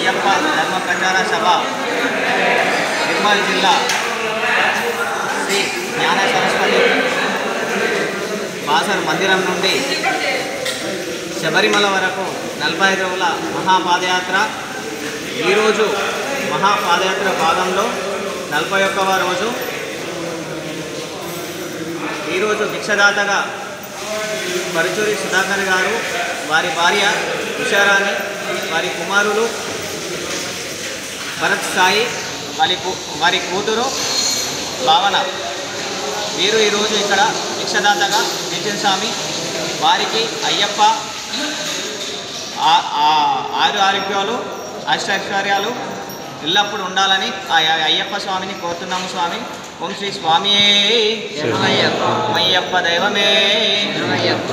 అయ్యప్ప ధర్మ ప్రచార సభ నిర్మల్ జిల్లా శ్రీ జ్ఞాన సరస్వతి బాసర్ మందిరం నుండి శబరిమల వరకు 45 రోజుల మహాపాదయాత్ర. ఈరోజు మహాపాదయాత్ర భాగంలో 41వ రోజు. ఈరోజు భిక్షదాతగా పరుచూరి సుధాకర్ గారు, వారి భార్య ఉషారాణి, వారి కుమారులు భరత్ సాయి, వారి కూతురు భావన, వీరు ఈరోజు ఇక్కడ భిక్షదాతగా నిలిచిన స్వామి. వారికి అయ్యప్ప ఆరు ఆరోగ్యాలు అష్టైశ్వర్యాలు ఎల్లప్పుడూ ఉండాలని ఆ అయ్యప్ప స్వామిని కోరుతున్నాము. స్వామి ఓం శ్రీ స్వామియే శరణమయ్యప్ప, దైవమే శరణమయ్యప్ప.